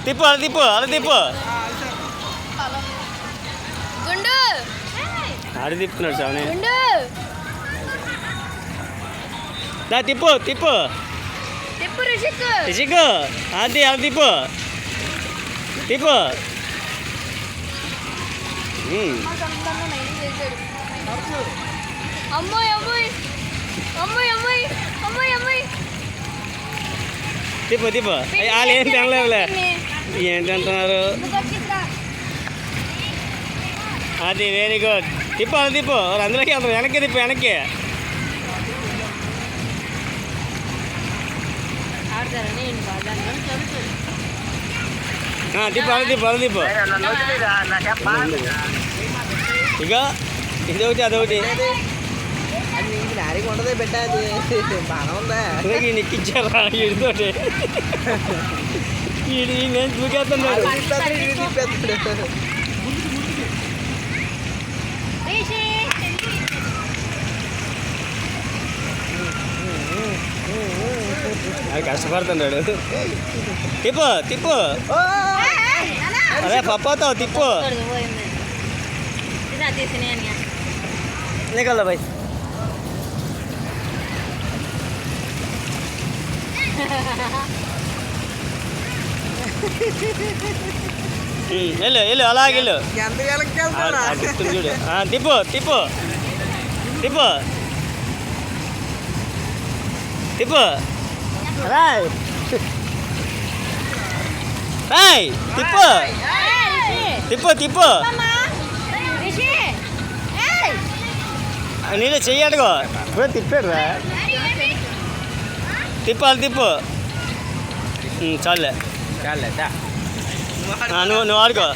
తిప్పు అలా తిప్పు అలా తిప్పు. గుండు ఆడి తిప్పుతున్నాడు సామి. గుండు దా తిప్పు తిప్పు తిప్పు రిషిక్. రిషిక్ అది అలా తిప్పు తిప్పు. అమ్మాయి అమ్మాయి అమ్మాయి అమ్మాయి అమ్మాయి అమ్మాయి తిప్పు తిప్పు. వాళ్ళు ఏం తినలేవులే. ఏంటంటున్నారు? అది వెరీ గుడ్. తిప్పు అలా తిప్పు. అందులోకి వెళ్తారు. వెనక్కి తిప్పు వెనక్కి. తిప్పు అలా తిప్పు అలా తిప్పు. ఇక ఇదొకటి అదొకటి ఉండదే పెట్టాది బాగా ఉందా నెక్కిచ్చారా వీడితోటి. వీడి నేను దూకేస్తున్నాడు. అది కష్టపడుతున్నాడు. తిప్పు తిప్పు. అదే పప్పాతావు తిప్పు. నికల్దా భాయ్. వెళ్ళు వెళ్ళు అలాగే వెళ్ళు. చూడు తిప్పు తిప్పు తిప్పు తిప్పు. రాయ్ రాయ్ తిప్పు తిప్పు తిప్పు. నీళ్ళు చెయ్యడుగో ఇప్పుడు తిప్పాడు రా. తిప్పాలి తిప్పు. చాలే నువ్వు ఆడుకో.